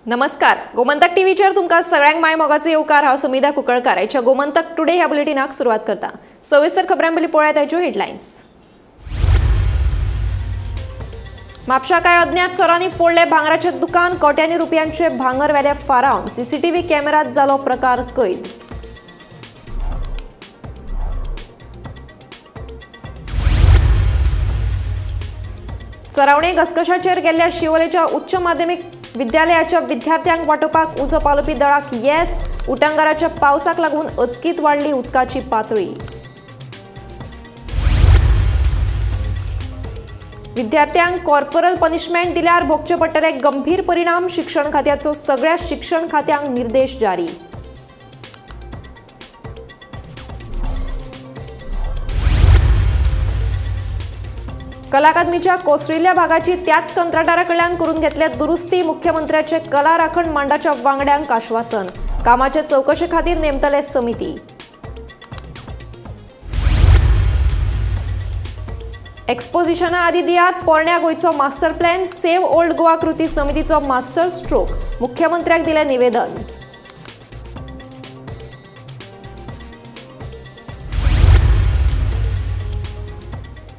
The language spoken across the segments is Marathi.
नमस्कार. गोमंतक टीव्हीचेर तुमकां सगळ्यांक माय मोगाचो येवकार. हांव समिधा कुंकळकार. आयच्या गोमंतक टुडे ह्या बुलेटिनाक सुरवात करता. सविस्तर खबरां पयलीं पळयात आयच्यो हेडलायन्स. म्हापशा कांय अज्ञात चोरांनी फोडले भांगराचें दुकान. कोट्यांनी रुपयांचे भांगर वेले फारावन. सीसीटीव्ही कॅमेरात जालो प्रकार कैद. चरावणे घसघशाचेर गेल्ल्या शिवोलेच्या उच्च माध्यमीक विद्यालयाच्या विद्यार्थ्यांक वांटोवपाक उजो पालोवपी दळाक येस. उटंगाराच्या पावसाक लागून अचकीत वाडली उदकाची पातळी. विद्यार्थ्यांक कॉर्पोरल पनिशमेंट दिल्यार भोगचे पडटले गंभीर परिणाम. शिक्षण खात्याचो सगळ्या शिक्षण खात्यांक निर्देश जारी. कला अकादमीच्या कोसरिल्ल्या भागाची त्याच कंत्राटदाराकडल्यान करून घेतले दुरुस्ती. मुख्यमंत्र्याचे कला राखण मांडाच्या वांगड्यांक आश्वासन. कामाचे चौकशे खातीर नेमतले समिती. एक्सपोजिशना आदी दियात पोरण्या गोंयचो master plan. Save old Goa कृती समितीचो मास्टर स्ट्रोक. मुख्यमंत्र्याक दिले निवेदन.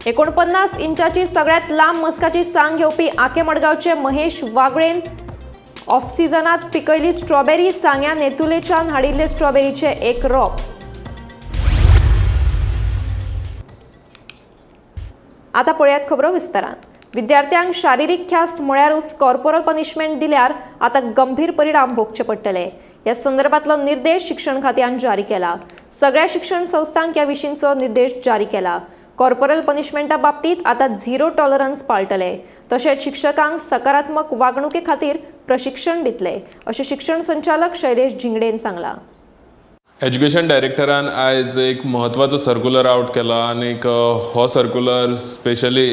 एकोणपन्नास इंचाची सगळ्यात लांब मस्काची सांग घेवपी आके मडगावचे महेश वागळेन ऑफ सिजनात पिकयली स्ट्रॉबेरी. सांग्या नेतुलेच्यान हाडिल्ले स्ट्रॉबेरीचे एक रोप. आता पळयात खबरो विस्तारान. विद्यार्थ्यांक शारिरीक ख्यास्त म्हळ्यारूच कॉर्पोरल पनिशमेंट दिल्यार आता गंभीर परिणाम भोगचे पडटले. ह्या संदर्भातलो निर्देश शिक्षण खात्यान जारी केला. सगळ्या शिक्षण संस्थांक ह्या विशींचो निर्देश जारी केला. कॉर्पोरल पनिशमेंटा बाबतीत आता झिरो टॉलरन्स पाळटले. तशेंच शिक्षकांक सकारात्मक वागणुके खातीर प्रशिक्षण दितले, अशें शिक्षण संचालक शैलेश झिंगडेन सांगला. एज्युकेशन डायरेक्टरान आयज एक म्हत्वाचो सर्क्युलर आउट केला आनी हो सर्क्युलर स्पेशली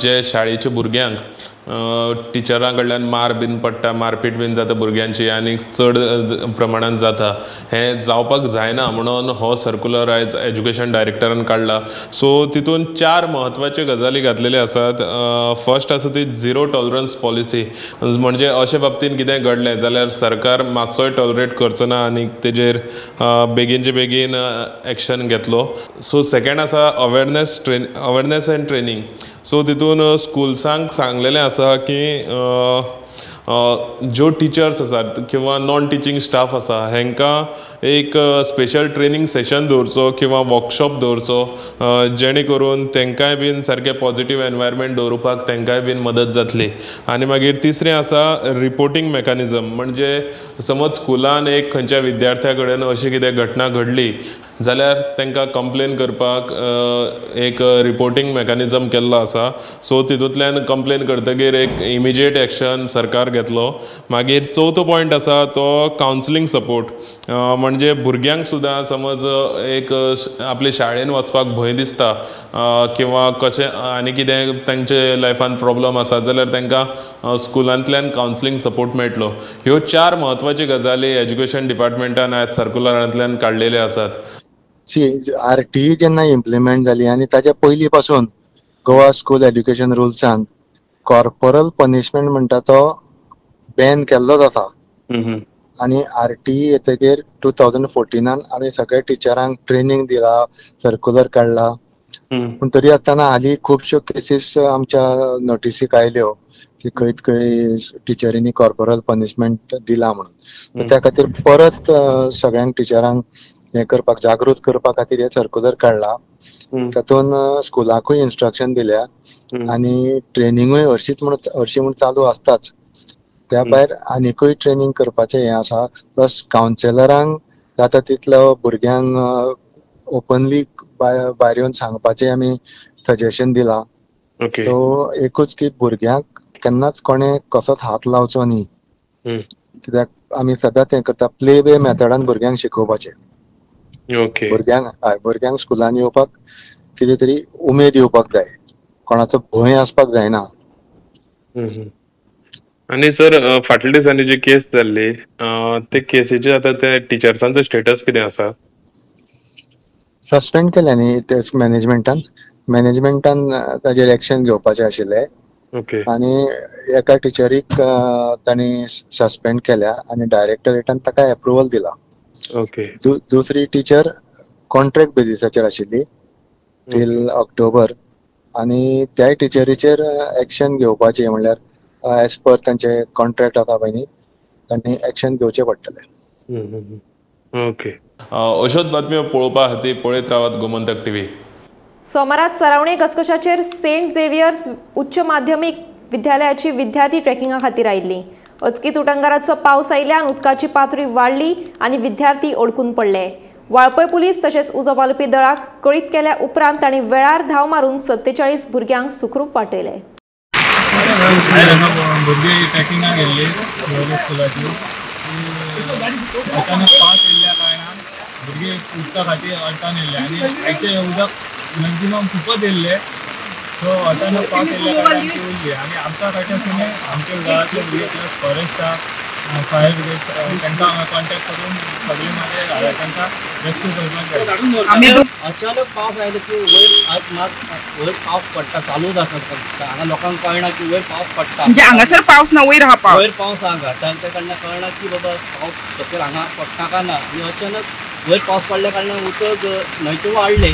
जे शाळेच्या भुरग्यांक टिचरां कडल्यान मार बीन पडटा, मारपीट बीन जाता भुरग्यांची आनी चड प्रमाणान जाता, हें जावपाक जायना म्हणून हो सर्क्युलर आयज एज्युकेशन डायरेक्टरान काडला. सो तितून 4 म्हत्वाचे गजाली घातलेले आसात. फर्स्ट आसा ती झिरो टॉलरन्स पॉलिसी. म्हणजे अशे बाबतीन कितें घडलें जाल्यार सरकार मातसोय टॉलरेट करचो ना आनी तेजेर बेगीनचे बेगीन एक्शन घेतलो. सो सेकेंड आसा अवेरनेस एंड ट्रेनिंग. सो तितून स्कुल्सांक सांगलेलें आसा की ज्यो टिचर्स आसात किंवा नॉन टिचींग स्टाफ आसा हेंकां एक स्पेशल ट्रेनिंग सेशन दवरचो किंवा वर्कशॉप दवरचो जेणे करून तेंकांय बीन सारकें पॉझिटीव एनवायरमेंट दवरपाक तेंकांय बीन मदत जातली. आनी मागीर तिसरें आसा रिपोर्टींग मेकॅनिझम. म्हणजे समज स्कुलान एक खंयच्या विद्यार्थ्या कडेन अशी कितें घटना घडली जाल्यार तेंकां कंप्लेन करपाक एक रिपोर्टींग मेकॅनिझम केल्लो आसा. सो तितूंतल्यान कंप्लेन करतकीर एक इमिजिएट एक्शन सरकार घेतलो. मागीर चवथो पॉयंट आसा तो कावन्सिलींग सपोर्ट. म्हणजे भुरग्यांक सुद्दां समज एक आपले शाळेन वचपाक भंय दिसता किंवा कशें आनी कितें तांचे लायफान प्रॉब्लम आसा जाल्यार तांकां स्कुलांतल्यान कावन्सिलींग सपोर्ट मेळटलो. ह्यो 4 म्हत्वाच्यो गजाली एज्युकेशन डिपार्टमेंटान आयज सर्क्युलरांतल्यान काडलेले आसात. RTE जेन्ना इम्प्लिमेंट जाली आनी ताच्या पयलीं पासून गोवा स्कूल एज्युकेशन रुल्सान कॉर्पोरल पनिशमेंट म्हणटा तो बॅन केल्लोच आसा. आनी RTE येतकीर 2014 आमी सगळ्या टिचरांक ट्रेनिंग दिला, सर्क्युलर काडला. पूण तरी आसतना हालीं खुबश्यो केसीस आमच्या नोटिसीक आयल्यो की खंय टिचरींनी कॉर्पोरल पनिशमेंट दिला म्हणून. त्या खातीर परत सगळ्यांक टिचरांक हे करपाक जागृत करपा खातीर हे सर्क्युलर काडला. तातूंत स्कुलांकूय इन्स्ट्रक्शन दिल्या आनी ट्रेनिंगूय हरशीं म्हूण चालू आसताच. त्या भायर आनीकूय ट्रेनिंग करपाचें हें आसा. प्लस कावन्सिलरांक जाता तितलो भुरग्यांक ओपनली भायर येवन सांगपाचें आमी सजेशन दिलां. सो एकूच की भुरग्यांक केन्नाच कोणें कसोच हात लावचो न्ही. कित्याक आमी सदांच हें करता प्ले वे मेथडान भुरग्यांक शिकोवपाचें. भुरग्यांक स्कुलान येवपाक कितें तरी उमेद येवपाक जाय, कोणाचो भंय आसपाक जायना. आनी सर फाटल्या दिसांनी जी केस जाल्ली ते केसीचे आतां ते टिचर्सांचो स्टेटस कितें आसा? सस्पेंड केल्या न्ही मॅनेजमेंटान ताजेर एक्शन घेवपाचें आशिल्लें. ओके. आणि एका टिचरीक तांणी सस्पेंड केल्या आणि डायरेक्टरेटान ताका अप्रुवल दिला. ओके. दुसरी टीचर कॉन्ट्रॅक्ट बेसिसाचेर आशिल्ली टील ऑक्टोबर आणि त्याय टिचरीचेर एक्शन घेवपाची म्हणल्यार एज पर तांचे कॉन्ट्रॅक्ट आसा पळय न्ही तांणी एक्शन घेवचें पडटलें. ओके. अश्योच बातम्यो पळोवपा खातीर पळयत रावात गोमंतक टीव्ही. सोमारात सरावणे घसघशाचेर सेंट झेवियर्स उच्च माध्यमीक विद्यालयाची विद्यार्थी ट्रेकिंगा खातीर आयिल्ली. अचकीत उटंगाराचो पावस आयिल्ल्यान उदकाची पातळी वाडली आनी विद्यार्थी अडकून पडले. वाळपय पुलीस तशेंच उजो घालपी दळाक कळीत केल्या उपरांत तांणी वेळार धांव मारून 47 भुरग्यांक सुखरूप वाटयले. भुरगे ट्रेकिंगाक गेल्ले स्कुलाची अचानक पावस येयल्ल्या कारणान भुरगे उदका खातीर अडटान येयल्ले आनी आयचे उदक मॅक्झिमम खूपच येयल्ले. सो अचानक पावस येयल्ल्या कारणान ती उरली आनी आमच्या कडच्यान आमच्या गांवांतले भुरगे प्लस फॉरेस्टा फायर ब्रिगेड तांकां कॉन्टॅक्ट करून सगळे मागे तांकां रेस्क्यू करपाक अचानक पावस आयलो की वयर पावस पडटा चालूच आसा दिसता. हांगा लोकांक कळना की वयर पावस पडटा म्हणजे हांगासर पावस ना वयर आहा पावस. वयर पावस हांगा तांच्या कडल्यान कळना की बाबा पावस सकयल हांगा पडटा काय ना. आनी अचानक वयर पावस पडल्या कारणान उदक न्हंयचे वाडले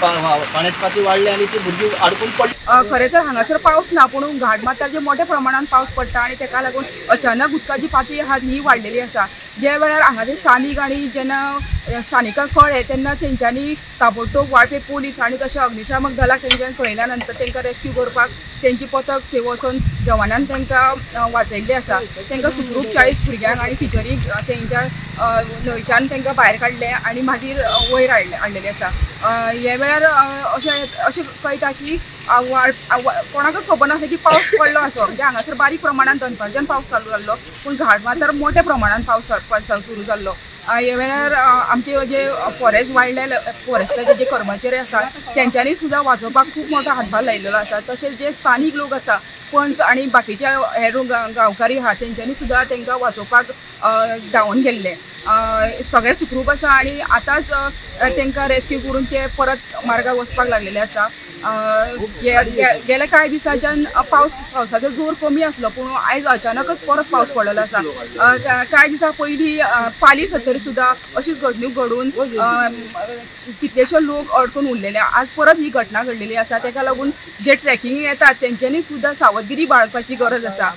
पाण्याची पातळी वाडली आनी ती भुरगीं अडकून पडली. खरें तर हांगासर पावस ना पूण घाटमाथ्यार जे मोठ्या प्रमाणात पावस पडटा आनी ताका लागून अचानक उदकाची पातळी आहा ही वाडलेली आसा. ज्या वेळार हांगाचे स्थानीक आनी जेन्ना स्थानिकांक कळ्ळें तेन्ना तेंच्यांनी ताबडतोब वाळपय पुलीस आनी तशें अग्निशामक दलाक तेंच्यांनी कळयल्या नंतर तांकां रेस्क्यू करपाक तेंची पथक थंय वचून जवानान तांकां वाचयल्ले आसा. तांकां सुखरूप 40 भुरग्यांक आनी टिचरीक तेंच्या न्हंयच्यान तांकां भायर काडले आनी मागीर वयर हाडलेले आसा. ह्या वेळार अशें कळटा की कोणाकच खबर नासलें की पावस पडलो असो. म्हणजे हांगासर बारीक प्रमाणात दनपारच्यान पावस चालू जाल्लो पूण घाटमाथ्यार मोठ्या प्रमाणात पावस सुरू जाल्लो. ह्या वेळार आमचे जे फॉरेस्टाचे जे कर्मचारी आसा तेंच्यांनी सुद्दां वाचोवपाक खूब मोठो हातभार लायिल्लो आसा. तशेंच जे स्थानीक लोक आसा पंच आनी बाकीचे हेर गांवकारी आहा तेंच्यांनी सुद्दां तांकां वाचोवपाक धांवून गेल्ले. सगळे सुखरूप आसा आनी आतांच तांकां रेस्क्यू करून ते परत मार्गार वचपाक लागलेले आसा. गेल्या कांय दिसांच्यान पावसाचो जोर कमी आसलो पूण आयज अचानकच परत पावस पडलेलो आसा. कांय दिसा पयलीं पाली सत्तरी सुद्दां अशीच घडणूक घडून कितलेशे लोक अडकून उरलेले. आज परत ही घटना घडलेली आसा. ताका लागून जे ट्रेकिंग येतात तेंच्यांनी सुद्दां सावधगिरी बाळगपाची गरज आसा.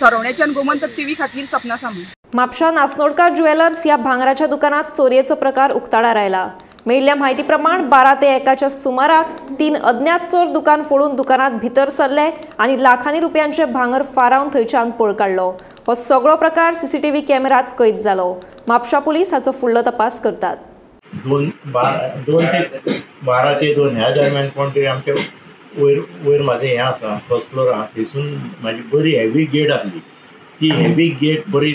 चरवण्याच्यान गोमंतक टीव्ही खातीर सपना सामू. म्हापशा नासनोडकर ज्वेलर्स ह्या भांगराच्या दुकानात चोरयेचो प्रकार उक्ताडार आयला. मेळिल्ल्या म्हायती प्रमाण 12 ते 1च्या सुमाराक 3 अज्ञात चोर दुकान फोडून दुकानात भितर सरले आणि लाखांनी रुपयांचे भांगर फारावन थंयच्यान पळ काडलो. हो सगळो प्रकार सीसीटीव्ही कॅमेरात कैद जालो. म्हापशा पुलीस हाचो फुडलो तपास करतात. 2 ते 12 ह्या दरम्यान कोण तरी आमच्या वयर माझे हें आसा फर्स्ट फ्लोर आहा थंयसून म्हाजी बरी हेवी गेट आसली. ती हेवी गेट बरी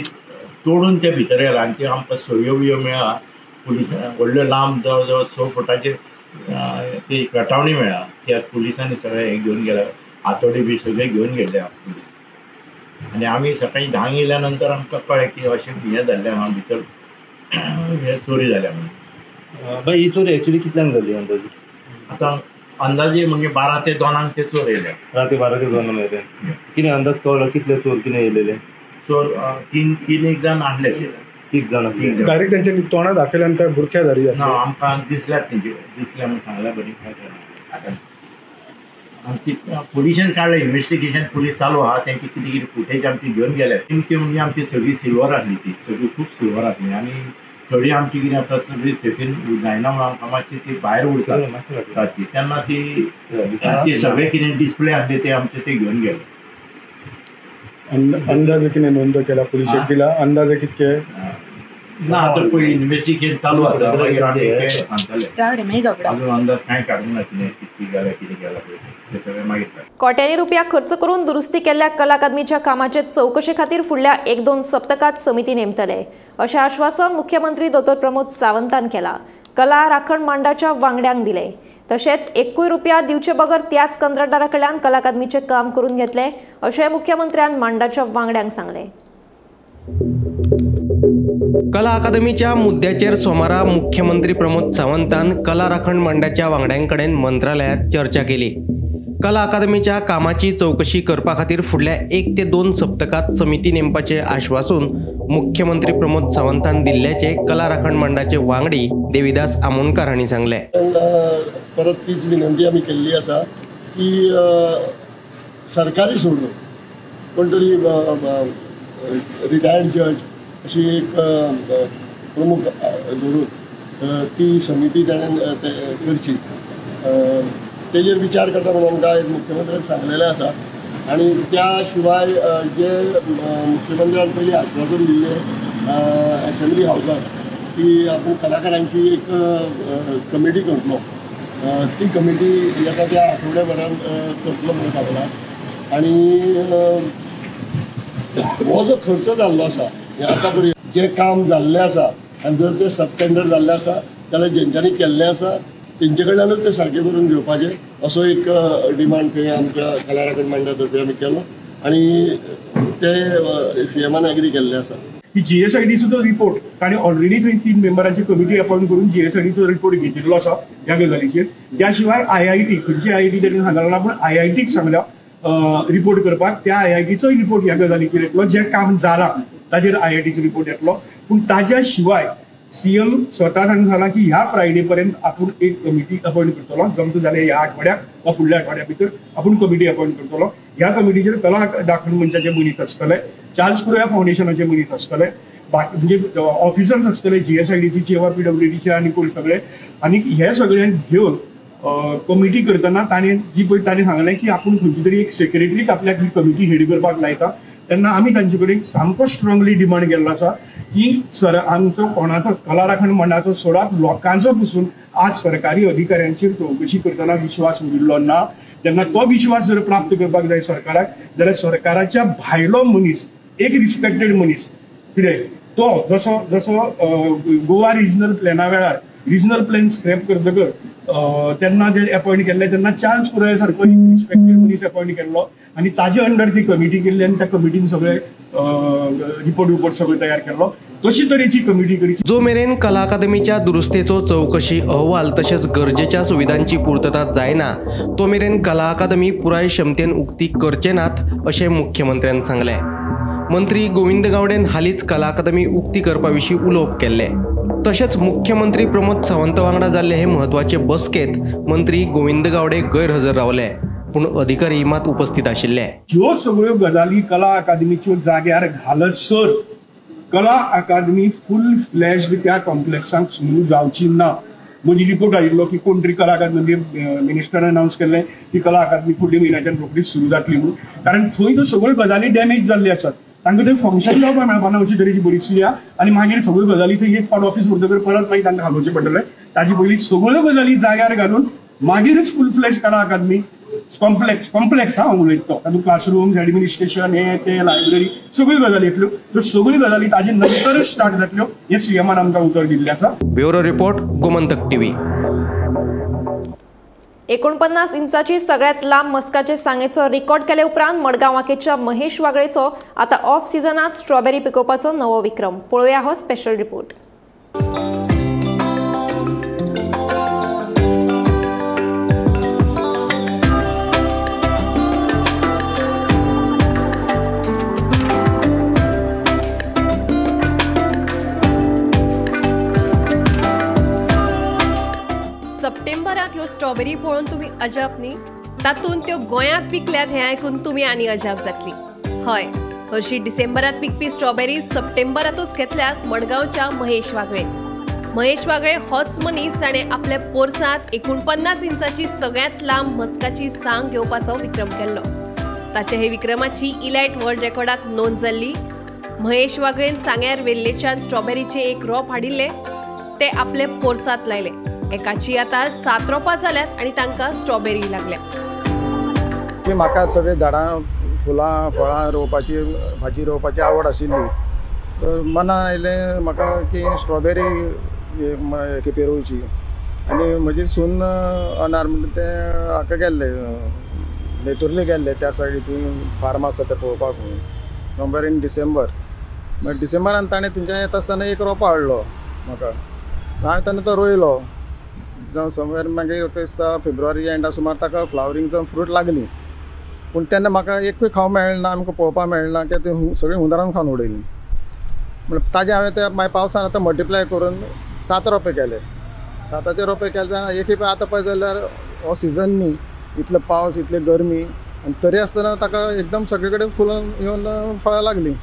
तोडून ते भितर गेला आनी आमकां सळयो बियो मेळ्ळा. पुलिसां व्हडल्यो लांब जवळ जवळ 6 फुटाचेर ती कटावणी मेळ्ळा. त्या पुलिसांनी सगळे हे घेवन गेले हातोडी बी सगळे घेवन गेले पुलीस. आनी आमी सकाळी 10 येयल्या नंतर आमकां कळ्ळें की अशें हें जाल्लें हांगा भितर हे चोरी जाल्या म्हणून. ही चोरी एक्चुअली कितल्यांक जाली अंदाजे? आतां अंदाजे म्हणजे 12 ते 2 ते चोर येयले. राती 12 ते 2 मेळ्ळे. कितें अंदाज कळलो कितले चोर कितें येयलेले? चोर 3 जाण आसले. 3 जाण डायरेक्ट तेंच्यांनी तोंडां दाखयल्यान काय बुरख्या जारी ना आमकां दिसल्यात तेंचे दिसल्या म्हणून सांगल्या बरी काय करना. आमची पुलिशेन काडलें इन्व्हेस्टिगेशन पुलीस चालू आहा. तेंची कितें कितें फुटेज आमची घेवन गेले. ती म्हणजे आमची सगळी सिल्वर आसली. ती सगळी खूब सिल्वर आसली आनी थोडी आमची कितें आतां सगळी सेफीन जायना म्हणून आमकां मातशी ती भायर उडटा तेन्ना ती सगळे कितें डिस्प्ले आसले ते आमचे ते घेवन गेले. अंदाजे कितें नोंद केला पुलिशेक दिला अंदाजे कितके ना आता पळय इन्व्हेस्टिगेशन चालू आसा मागीर आमी सांगतले. अजून अंदाज कांय काडूंक ना कितें कितकी गेल्या कितें गेला पळय ते सगळें मागीर. कोट्यांनी रुपया खर्च करून दुरुस्ती केल्ल्या कला अकादमीच्या कामाचे चौकशे खातीर फुडल्या 1-2 सप्तकात समिती नेमतले अशें आश्वासन मुख्यमंत्री डॉ. प्रमोद सावंतान केला. कला राखण मांडाच्या वांगड्यांक दिले. तशेंच 1 रुपया दिवचे बगर त्याच कंत्राटदारा कडल्यान कला अकादमीचे काम करून घेतले अशें मुख्यमंत्र्यान मांडाच्या वांगड्यांक सांगले. कला अकादमीच्या मुद्द्याचेर सोमारा मुख्यमंत्री प्रमोद सावंतान कला राखण मंडळाच्या वांगड्यांकडेन मंत्रालयात चर्चा केली. कला अकादमीच्या कामाची चौकशी करपा खातीर फुडल्या 1 ते 2 सप्तकात समिती नेमपाचे आश्वासन मुख्यमंत्री प्रमोद सावंतान दिल्ल्याचे कला राखण मंडळाचे वांगडी देविदास आमोणकार हांणी सांगले। परत तीच विनंती आमी केल्ली आसा की सरकारी सोडून कोण तरी रिटायर्ड जज अशी एक प्रमुख धरून ती समिती ताणें करची तेजेर विचार करता म्हणून आमकां मुख्यमंत्र्यान सांगलेलें आसा। आणि त्या शिवाय जे मुख्यमंत्र्यान पयलीं आश्वासन दिल्लें असेंब्ली हावसार की आपूण कलाकारांची एक कमिटी करतलो, ती कमिटी येता त्या आठवड्याभरान करतलो म्हणून सांगला। आणि हो जो खर्च जाल्लो आसा आतां पर्यंत जे काम जाल्लें आसा आनी जर ते सबटेंडर जाल्लें आसा जाल्यार जेंच्यांनी केल्लें आसा तेंचे कडल्यानूच ते सारकें करून घेवपाचें असो एक डिमांड थंय आमच्या कला राखण मंडळा तर्फे आमी केलो आणि ते सीएमान एग्री केल्लें आसा की GSIDचो जो रिपोर्ट ताणें ऑलरेडी थंय 3 मेंबरांची कमिटी अपॉइंट करून GSIDचो रिपोर्ट घेतिल्लो आसा ह्या गजालीचेर। त्या शिवाय IIT खंयची IIT तरी सांगलें ना पूण IITक सांगल्या रिपोर्ट करपाक, त्या IITचोय रिपोर्ट ह्या गजालीचेर येतलो, जे काम जालां ताजेर IITचो रिपोर्ट येतलो। पूण ताज्या शिवाय CM स्वता सांगला की ह्या फ्रायडे पर्यंत आपूण एक कमिटी अपॉइंट करतलो, जमता जाल्यार ह्या आठवड्याक वा फुडल्या आठवड्या भितर आपूण कमिटी अपॉइंट करतलो। ह्या कमिटीचेर कला राखण मंचाचे मनीस आसतले, चार्ल्स कुरिया फाउंडेशनाचे मनीस आसतले, म्हणजे ऑफिसर्स आसतले GSIDचे वा PWDचे आनी कोण सगळे, आनी हे सगळ्यांक घेवन कमिटी करतना ताणें जी पळय ताणें सांगलें की आपूण खंयची तरी एक सेक्रेटरीक आपल्याक ही कमिटी हेड करपाक लायता, तेन्ना आमी तांचे कडेन सामको स्ट्रॉंगली डिमांड केल्लो आसा की सर आमचो कोणाचो कला राखण मंडळाचो सोडात लोकांचो पसून आज सरकारी अधिकाऱ्यांचेर चौकशी करतना विश्वास उरिल्लो ना। तेन्ना तो विश्वास जर प्राप्त करपाक जाय सरकाराक जाल्यार सरकाराच्या भायलो मनीस, एक रिस्पेक्टेड मनीस, कितें तो जसो गोवा रिजनल प्लॅना वेळार रिजनल प्लॅन स्क्रॅप करतकर तेन्ना जे अपॉइंट केल्ले तेन्ना चार्ल्स कुरिया सारको रिस्पेक्टेड मनीस अपॉइंट केल्लो आनी ताजे अंडर ती कमिटी केल्ली आनी त्या कमिटीन सगळे रिपोर्ट सगळं तयार केल्लो, तशी तरेची कमिटी करची। जो मेरेन कला अकादमीच्या दुरुस्तेचो चौकशी अहवाल तशेंच गरजेच्या सुविधांची पूर्तता जायना तो मेरेन कला अकादमी पुराय क्षमतेन उक्ती करचे नात अशें मुख्यमंत्र्यान सांगलें। मंत्री गोविंद गावडेन हालींच कला अकादमी उक्ती करपा विशीं उलोवप केल्ले। तशेंच मुख्यमंत्री प्रमोद सावंत वांगडा जाल्ले हे म्हत्वाचे बसकेत मंत्री गोविंद गावडे गैरहजर रावले, पूण अधिकारी मात उपस्थित आशिल्ले। ह्यो सगळ्यो गजाली कला अकादमीच्यो जाग्यार घालसर कला अकादमी फुल फ्लॅश्ड त्या कॉम्प्लेक्सांत सुरू जावची ना। म्हजी रिपोर्ट आयिल्लो की कोण तरी कला अकादमी मिनिस्टरान अनावन्स केल्लें की कला अकादमी फुडल्या म्हयन्याच्यान रोखडीच सुरू जातली म्हणून, कारण थंय ज्यो सगळ्यो गजाली डॅमेज जाल्ल्यो आसात तांकां थंय फंक्शन जावपाक मेळपाना अशी तरेची परिस्थिती आहा। आनी मागीर सगळ्यो गजाली थंय एक फावट ऑफिस उरतकर परत मागीर तांकां हालोवचें पडटलें। ताजे पयलीं सगळ्यो गजाली जाग्यार घालून मागीरच फुल फ्लॅश कला अकादमी कॉम्प्लेक्स हांव उलयता तातूंत क्लासरूम्स, एडमिनिस्ट्रेशन, हे ते लायब्ररी सगळ्यो गजाली येतल्यो, त्यो सगळ्यो गजाली ताजे नंतरच स्टार्ट जातल्यो हें CMन आमकां उतर दिल्लें आसा। Bureau report Gomantak TV। 49 इंचाची सगळ्यात लांब मस्काचे सांगेचो रिकॉर्ड केले उपरांत मडगांव वांकेच्या महेश वागळेचो आता ऑफ सिजनात स्ट्रॉबेरी पिकोवपाचो नवो विक्रम। पळोवया हो स्पेशल रिपोर्ट। सप्टेंबरात ह्यो स्ट्रॉबेरी पळोवन तुम्ही अजाप न्ही, तातूंत त्यो गोंयांत पिकल्यात हें आयकून तुम्ही आनी अजाप जातली। हय, हरशी डिसेंबरात पिकपी स्ट्रॉबेरी सप्टेंबरातूच घेतल्यात मडगांवच्या महेश वागळे। महेश वागळे होच मनीस जाणें आपल्या पोरसांत 49 इंचाची सगळ्यात लांब मस्काची सांग घेवपाचो विक्रम केल्लो। ताच्या हे विक्रमाची इलायट वर्ल्ड रेकॉर्डात नोंद जाल्ली। महेश वागळेन सांग्यार वेल्लेच्यान स्ट्रॉबेरीचे एक रोप हाडिल्ले, ते आपले पोरसांत लायले। एकाची आता 7 रोपां जाल्यात आनी तांकां स्ट्रॉबेरी लागल्या। म्हाका सगळे झाडां, फुलां, फळां रोवपाची, भाजी रोवपाची आवड आशिल्लीच। मनान आयलें म्हाका की स्ट्रॉबेरी पेरोवची, आनी म्हजी सून अनार म्हणटा ते हाका गेल्ले बेतुर्ली गेल्ले, त्या सायडी थंय फार्म आसा ते पळोवपाक नोव्हेंबर इन डिसेंबर। मागीर डिसेंबरान ताणें थंयच्यान येता आसतना एक रोपो हाडलो म्हाका, हांवें तेन्ना तो रोयलो जावं समवेर मागीर दिसता फेब्रुवारी एंडा सुमार ताका फ्लावरींग जावन फ्रूट लागली. पूण तेन्ना म्हाका एकूय खावंक मेळ्ळें ना, आमकां पळोवपाक मेळ्ळें ना, कित्याक ती सगळीं हुंदरान खावन उडयलीं. म्हणजे ताजें हांवें ते मागीर पावसान आतां मल्टिप्लाय करून 7 रोंपे केले. 7 रोंपे केले तेन्ना एक आतां पळय जाल्यार हो सिजन न्ही, इतलो पावस, इतली गरमी, आनी तरी आसतना ताका एकदम सगळे कडेन फुलां येवन फळां लागलीं.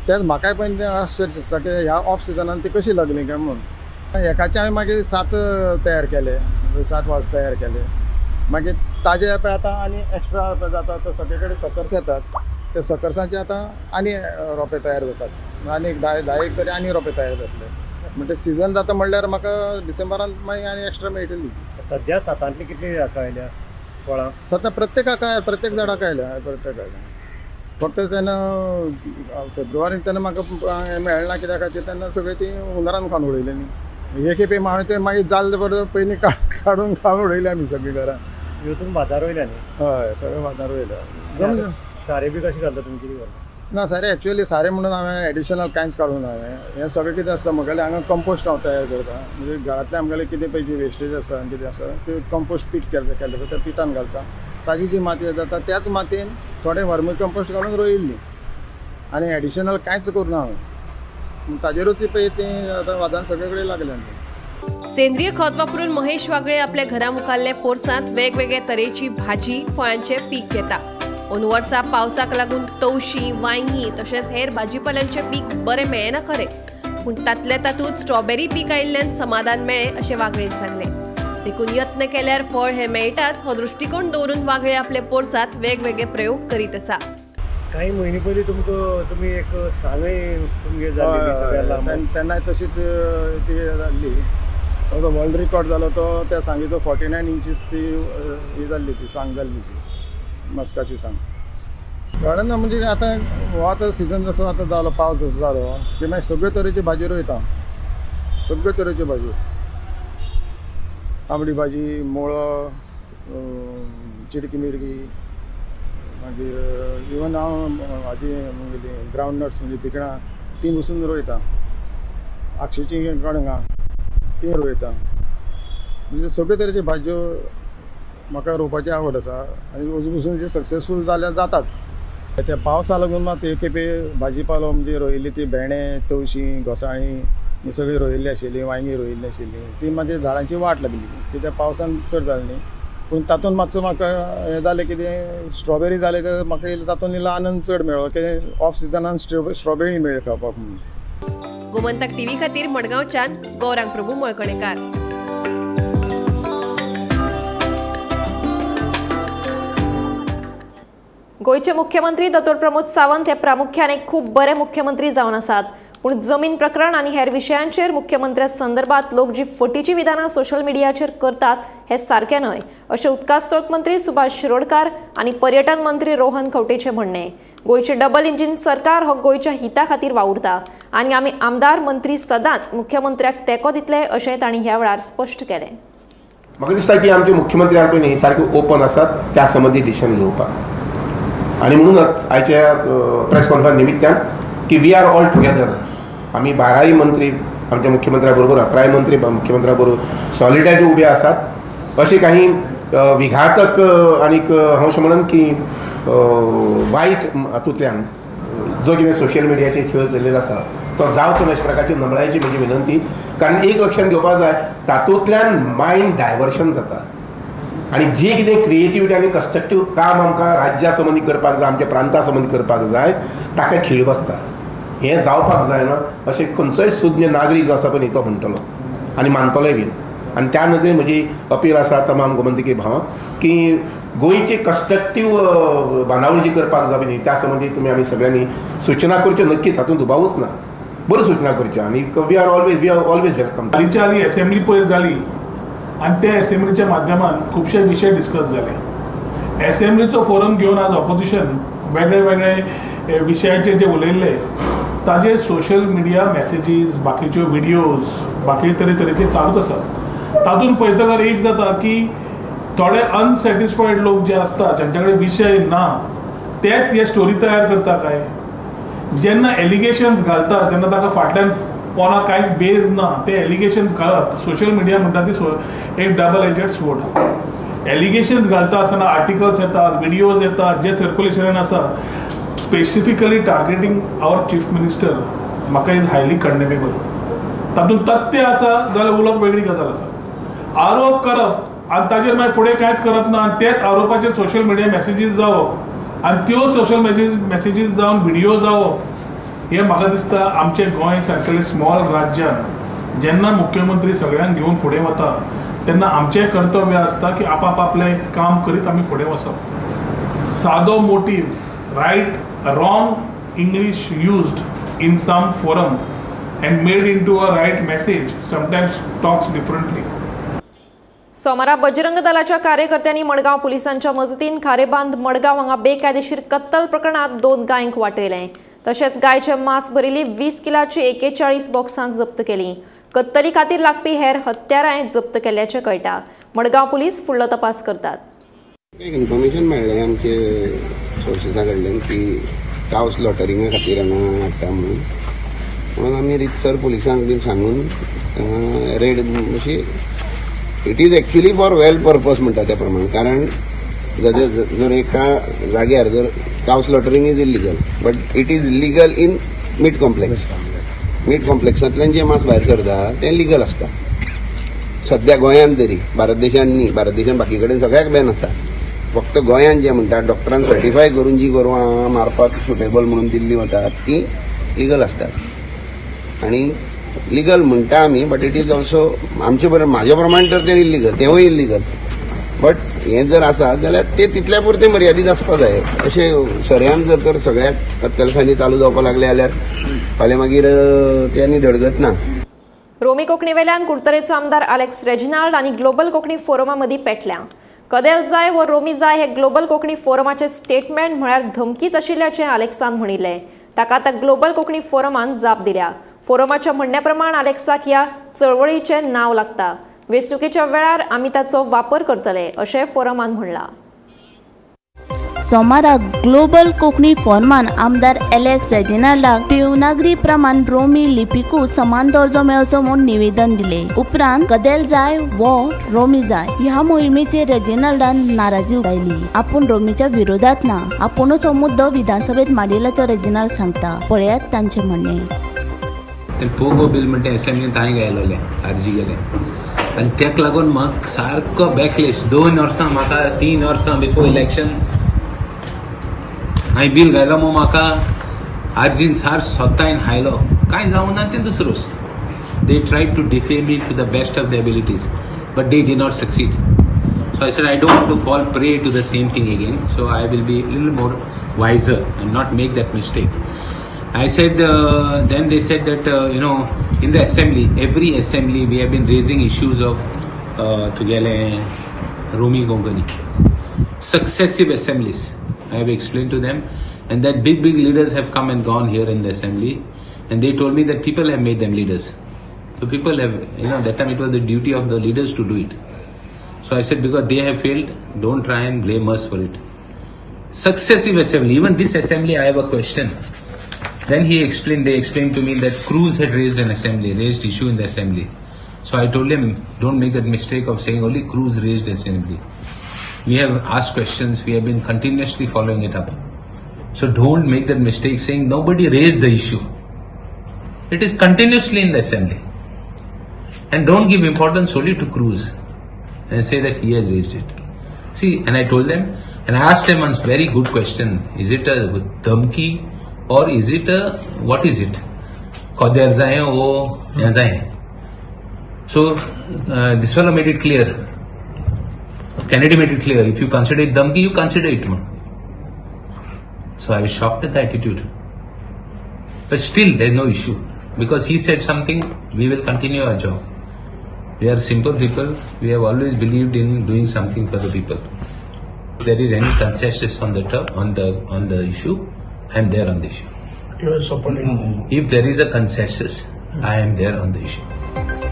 तेच म्हाकाय पण आश्चर्य दिसता की ह्या ऑफ सिजनान ती कशी लागली काय म्हणून. एकाचे हांवें मागीर 7 तयार केले, 7 वाज तयार केले. मागीर ताजे आतां आनी एक्स्ट्रा जाता, तो सगळे कडेन सकर्स येतात, ते सकर्सांचे आतां आनी रोंपे तयार जातात, आनी 10 तरी आनी रोंपे तयार जातले. म्हणजे सिजन जाता म्हणल्यार म्हाका डिसेंबरान मागीर आनी एक्स्ट्रा मेळटली. सध्या 7 कितली हाका आयल्या फळां? 7 प्रत्येक झाडाक आयल्या, प्रत्येक आयल्या. फक्त तेन्ना फेब्रुवारीन तेन्ना म्हाका मेळना, कित्याक खातीर तेन्ना सगळीं ती हुंदरान खावन उडयलेली. एक खेपे हांवें ते मागीर जाल्ले बरोबर पयलीं काडून खावन उडयले आमी सगळीं घरां. हेतून बाजार वयल्या न्ही? हय, सगळें बाजार वयल्या. सारे बी कशें घालता तुमी, कितें घालता? ना, सारे एक्चुअली सारे म्हणून हांवें एडिशनल कांयच काडून हांवें हें सगळें कितें आसता म्हगेलें हांगा कंपोस्ट हांव तयार करता. म्हणजे घरांतलें आमगेलें कितें पळय जी वेस्टेज आसा कितें आसा ते कंपोस्ट पीट केलें त्या पिठान घालता. ताजी जी माती जाता त्याच मातयेन थोडें वर्मी कंपोस्ट घालून रोयिल्ली, आनी एडिशनल कांयच करूना हांवें. ताजेरूच पळय तें आतां वादान सगळे कडेन लागलें. सेंद्रिय खत वापरून महेश वागळे आपल्या घरा मुखाल्ल्या पोरसांत वेगवेगळे तरेची भाजी फळांचे पीक घेता. अंदू वर्सा पावसाक लागून तवशीं, वांयगी तशेंच हेर भाजीपाल्यांचे पीक बरें मेळना खरें, पूण तातल्या तातूंत स्ट्रॉबेरी पीक आयिल्ल्यान समाधान मेळ्ळें अशें वागळेन सांगलें. देखून यत्न केल्यार फळ हें मेळटाच हो दृश्टिकोन दवरून वागळे आपले पोरसांत वेगवेगळे प्रयोग करीत आसा. काही म्हयने पयलीं तुमी एक सांगय तुमगे जाल्ली तेन्ना तशीच ती जाल्ली. तो वर्ल्ड रिकॉर्ड जालो तो त्या सांगीचो 49 इंचीस ती ही जाल्ली, ती सांग जाल्ली, ती मस्काची सांग. कळ्ळें ना. म्हणजे आतां हो आतां सिजन जसो आतां जालो, पावस जसो जालो की मागीर सगळे तरेची भाजी रोयता, सगळे तरेच्यो भाजयो. आंबडी भाजी, मुळो, चिडकी मिडकी, मागीर इवन हांव हाजी ग्रावंड नट्स म्हणजे पिकणां ती बसून रोयता. आक्षेची कणगां ती रोयता. म्हणजे सगळे तरेच्यो भाजयो म्हाका रोवपाची आवड आसा, आनी अजून पसून जे सक्सेसफूल जाल्यार जातात. त्या पावसा लागून मात एक खेपे भाजी पालो म्हणजे रोयिल्ली ती भेंडे, तवशीं, घोसाळीं ही सगळी रोयिल्ली आशिल्ली, वांयगी रोयिल्ली आशिल्ली. ती मागीर झाडांची वाट लागली कित्याक पावसान चड जाली न्ही. पूण तातूंत मातसो म्हाका हें जालें कितें स्ट्रॉबेरी जाले तर म्हाका तातूंत इल्लो आनंद चड मेळ्ळो की ऑफ सिजनान स्ट्रॉबेरी मेळ्ळी खावपाक म्हणून. गोमंतक टीव्ही खातीर मडगांवच्यान गौरांग प्रभू मळकणेकार. गोयचे मुख्यमंत्री दोतोर प्रमोद सावंत हे प्रामुख्याने खूप बरे मुख्यमंत्री जावन आसात, पूण जमीन प्रकरण आनी हेर विशयांचेर मुख्यमंत्र्या संदर्भात लोक जी फटीची विधानां सोशल मिडियाचेर करतात हे सारकें न्हय अशें उदकास्रोत स्त्रोत मंत्री सुभाष शिरोडकार आनी पर्यटन मंत्री रोहन खंवटेचें म्हणणें. गोयचे डबल इंजिन सरकार हो गोयच्या हिता खातीर वावुरता आनी आमी आमदार मंत्री सदांच मुख्यमंत्र्याक तेंको दितले अशें तांणी ह्या वेळार स्पश्ट केलें. म्हाका दिसता की आमचे मुख्यमंत्री आसा पळय न्ही सारके ओपन आसात त्या संबंधी डिसिजन घेवपाक. आणि म्हणूनच आयच्या प्रेस कॉन्फरन्स निमित्यान की वी आर ऑल टुगेदर, आमी 12 मंत्री आमच्या मुख्यमंत्र्या बरोबर, 11 मंत्री मुख्यमंत्र्या बरोबर सॉलिडॅरिटी उबे आसात. अशें काही विघातक आनीक हांव अशें म्हणन की वायट हातूंतल्यान जो कितें सोशल मिडियाचेर खेळ चलिल्लो आसा तो जावचो अशा प्रकारची नमळायची म्हजी विनंती. कारण एक लक्षात घेवपाक जाय तातूंतल्यान मायंड डायवर्शन जाता आनी जे कितें क्रिएटिविटी आनी कन्स्ट्रक्टीव काम आमकां राज्या संबंदी करपाक जाय, आमच्या प्रांता संबंदी करपाक जाय, ताका खीळ बसता. हें जावपाक जायना अशें खंयचोय सुज्ञ नागरीक जो आसा पळय तो म्हणटलो आनी मानतलोय बीन. आनी त्या नदरेन म्हजी अपील आसा तमाम गोमंतकी भावांक की गोंयची कन्स्ट्रक्टीव बांदावळी जी करपाक जाय न्ही त्या संबंदी तुमी आमी सगळ्यांनी सूचना करच्यो नक्कीच, हातूंत दुबावूच ना, बऱ्यो सूचना करच्यो आनी वी आर ऑलवेज वेलकम. हालींच्या हालीं असेंब्ली पळय जाली आनी त्या असेंब्लीच्या माध्यमान खुबशे विशय डिस्कस जाले. असेंब्लीचो फोरम घेवन आज ऑपोजिशन वेगळे वेगळे विशयाचेर जे उलयल्ले ताजे सोशल मिडिया मॅसेजीस, बाकीच्यो व्हिडियोज, बाकी तरेचे चालूच आसा. तातूंत पळयतल्यार एक जाता की थोडे अनसॅटिस्फायड लोक जे आसता जांचे कडेन विशय ना तेच हे स्टोरी तयार करता काय, जेन्ना एलिगेशन्स घालता तेन्ना ताका फाटल्यान पोना कांयच बेज ना ते एलिगेशन्स घालप. सोशल मिडिया म्हणटा ती एक डबल एजेड स्वॉर्ड. एलिगेशन्स घालता आसतना आर्टिकल्स येतात, व्हिडिओज येतात जे सर्क्युलेशनान आसा स्पेसिफिकली टार्गेटिंग आवर चीफ मिनिस्टर, म्हाका इज हायली कंडेमेबल. तातूंत तथ्य आसा जाल्यार उलोवप वेगळी गजाल आसा. आरोप करप आनी ताजेर मागीर फुडें कांयच करप ना आनी तेच आरोपाचेर सोशल मिडिया मॅसेजीस जावप आनी त्यो सोशल मॅसेजीस जावन व्हिडिओ जावप हे म्हाका दिसता आमचे गोंय सारकेले स्मॉल राज्यान जेन्ना मुख्यमंत्री सगळ्यांक घेवन फुडें वता तेन्ना आमचें कर्तव्य आसता की आपलें काम करीत आमी फुडें वचप. सादो motive right wrong English used in some forum and made into a right message sometimes talks differently. सोमारा बजरंग दलाच्या कार्यकर्त्यांनी मडगाव पोलिसांच्या मजतीन खारेबांद मडगाव हांगा बेकायदेशीर कत्तल प्रकरणात 2 गायंक वाटयले. तशेंच गायचे मांस भरिल्ली 20 किलाची 41 बॉक्सां जप्त केली. कत्तली खातीर लागपी हेर हत्यारांय जप्त केल्ल्याचें कळटा. मडगाव पुलीस फुडलो तपास करतात. एक इन्फॉर्मेशन मेळ्ळें आमचे सोर्सेसा कडल्यान की काव स्लॉटरिंगा खातीर हांगा हाडटा म्हणून आमी रितसर पुलिसांक बीन सांगून रेड अशी it is actually for well purpose म्हणटा त्या प्रमाणे. कारण जर एका जाग्यार जर cow slaughtering is illegal but it is legal in meat complex. Meat कॉम्प्लेक्सांतल्यान जे मांस भायर सरता तें लिगल आसता सद्या गोंयांत तरी. भारत देशान न्ही, भारत देशान बाकी कडेन सगळ्याक बॅन आसा. फक्त गोंयांत जे म्हणटा डॉक्टरान सर्टिफाय करून जी गोरवां मारपाक सुटेबल म्हणून दिल्ली वतात ती लिगल आसतात. आणि लिगल म्हणटा आमी बट इट इज ऑल्सो आमचे बरें म्हाज्या प्रमाणे तर ते इल्लिगल, तेवूय इल्लिगल. बट हें जर आसा जाल्यार ते तितल्या पुरते मर्यादीत आसपाक जाय. अशें सऱ्यान जर तर सगळ्याक कत्तलखानी चालू जावपाक लागले जाल्यार फाल्यां मागीर ते आनी धडगत ना. रोमी कोंकणी वेल्यान कुडतरेचो आमदार अलेक्स रेजिनाल्ड आनी ग्लोबल कोंकणी फोरमा मदीं पेटल्या. कदेल जाय व रोमी जाय हे ग्लोबल कोंकणी फोरमाचे स्टेटमेंट म्हळ्यार धमकीच आशिल्ल्याचें अलेक्सान म्हणिल्लें. ताका आतां ग्लोबल कोंकणी फोरमान जाप दिल्या. फोरमाच्या म्हणण्या प्रमाण अलेक्साक ह्या चळवळीचें नांव लागता. वेंचणुकेच्या वेळार आमी ताचो वापर करतले अशें फोरमान म्हणलां. सोमारा ग्लोबल कोंकणी फोरमान आमदार एलेक्स रेजिनाल्डाक देवनागरी प्रमाण रोमी लिपीकू समान दर्जो मेळचो म्हूण निवेदन दिले. उपरांत कदेल जाय व रोमी जाय ह्या मोहिमेचेर रेजिनाल्डान नाराजी उडयली. आपूण रोमीच्या विरोधात ना, आपुणूच हो मुद्दो विधानसभेत मांडिल्ल्याचो रेजिनाल्ड सांगता. पळयात तांचे म्हणणे. पोगो बिल म्हणटा असेंब्लींत हांवें गेलोले अर्जी गेले आनी तेका लागून म्हाका सारको बॅकलेश 2 वर्सां म्हाका 3 वर्सां बिफोर इलेक्शन हांवें बिल घायलो मग म्हाका अर्जीन सार स्वतान हायलो कांय जावं ना तें दुसरोच. They tried to defame me to the best of the abilities but they did not succeed. So I said I don't want to fall prey to the same thing again. So I will be little more wiser and not make that mistake. I said, then they said that, in the assembly, every assembly, we have been raising issues of Tugele, Romi Gongani. Successive assemblies, I have explained to them, and that big leaders have come and gone here in the assembly, and they told me that people have made them leaders. So people have, that time it was the duty of the leaders to do it. So I said, because they have failed, don't try and blame us for it. Successive assembly, even this assembly, I have a question. Then they explained to me that Cruz had raised issue in the assembly. So I told him, don't make that mistake of saying only Cruz raised assembly. We have asked questions, we have been continuously following it up. So don't make that mistake saying nobody raised the issue. It is continuously in the assembly. And don't give importance only to Cruz and say that he has raised it. See, and I told them, and I asked them one very good question, is it a dhamki? Or is it what is it? Kodel zaye o zaye. So this fellow made it clear. Kennedy made it clear. If you consider it dhamki, you consider it. So I was shocked at the attitude. But still, there is no issue because he said something. We will continue our job. We are simple people. We have always believed in doing something for the people. If there is any consensus on the issue, I am there on the issue. You are supporting. If there is a consensus, I am there on the issue.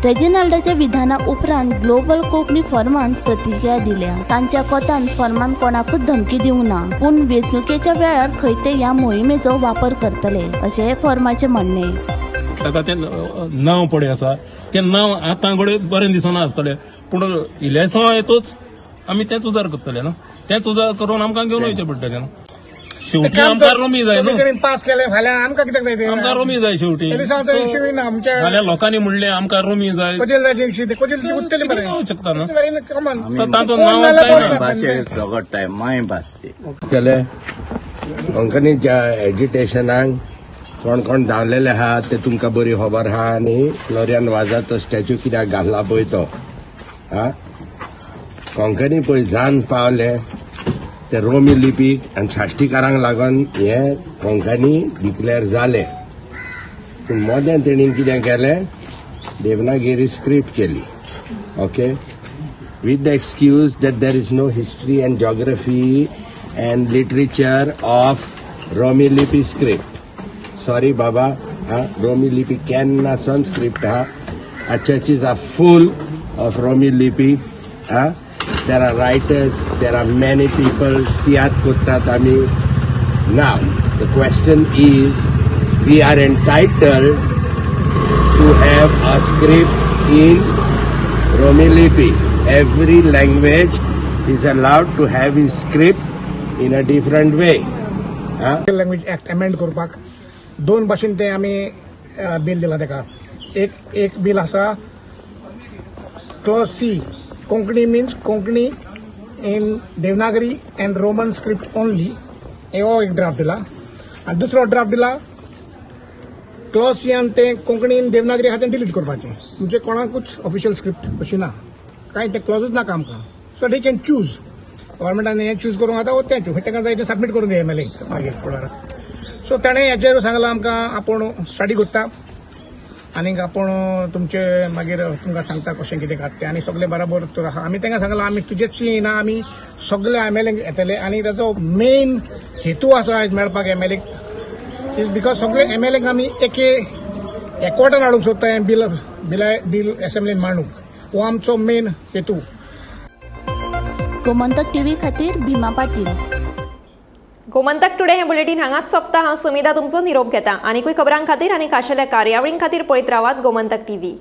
रेजिनाल्डाच्या विधाना उपरांत ग्लोबल कोंकणी फॉर्मान प्रतिक्रिया दिल्या. तांच्या कोतान फॉर्मान कोणाकूच धमकी दिवंक ना, पूण वेंचणुकेच्या वेळार खंय ते ह्या मोहिमेचो वापर करतले अशें फॉर्माचे म्हणणे. ताका तें नांव पडे आसा तें नांव आतां घडये बरें दिसना आसतलें पूण इलेक्शन येतूच आमी तेंच उजार करतले न्हू तेंच उजार करून आमकां घेवन वयचें पडटलें न्हू शेवटी आमकां रोमी जाय न्हू पास केले फाल्यां आमकां कित्याक जाय आमकां रोमी जाय शेवटी फाल्यां लोकांनी म्हणलें आमकां रोमी जाय शकता न्हू ताचो नांव माय भास केले कोंकणी एज्युटेशनाक कोण कोण धांवलेले आहा ते तुमकां बरी खबर आहा आनी फ्लोरियन वाजाचो स्टॅच्यू कित्याक घालला पळय तो कोंकणी पळय जान पावले ते रोमी लिपीक आनी शाश्टीकारांक लागून हे कोंकणी डिक्लेअर जाले पूण मोदें तेणीन कितें केलें देवनागिरी स्क्रिप्ट केली okay with the excuse that there is no history and geography and literature of Romi Lipi script. Sorry, Baba, Romi Lipi kenna son script. Our churches are full of Romi Lipi. There are writers, there are many people. Tiyat Kuttatami. Now, the question is, we are entitled to have a script in Romi Lipi. Every language is allowed to have its script in a different way. Language act amend करपाक दोन भाशेन ते आमी बिल दिला तेका एक बिल आसा क्लॉज सी Konkani means Konkani in Devanagari and Roman script only हो एक ड्राफ्ट दिला आनी दुसरो ड्राफ्ट दिला क्लॉज सी ते कोंकणी इन देवनागरी आहा तें डिलीट करपाचें म्हणजे कोणाकूच ऑफिशियल स्क्रिप्ट अशी ना कांय ते क्लॉजूच नाका आमकां सो दे कॅन चूज गव्हर्मेंटान हें चूज करूंक आतां तें चूज ताका जाय तें सबमीट करून दिया MLA मागीर फुडार सो ताणें हेचेर सांगलां आमकां आपूण स्टडी करता आनीक आपूण तुमचे मागीर तुमकां सांगता कशें कितें कात तें आनी सगळें बराबर तर आहा आमी तांकां सांगलां आमी तुजेच येना आमी सगळे MLA येतले आनी ताचो मेन हेतू आसा आयज मेळपाक MLA इज बिकॉज सगळे MLA आमी एकवटान हाडूंक सोदता हें बिल असेंब्लीन मांडूंक हो आमचो मेन हेतू गोमंतक टीव्ही खातीर भीमा पाटील गोमंतक टुडे हे बुलेटिन हांगाच सोंपता हांव सुमिता तुमचो निरोप घेता आनीकूय खबरां खातीर आनी खाशेल्या कार्यावळीं खातीर पळयत रावात गोमंतक टीव्ही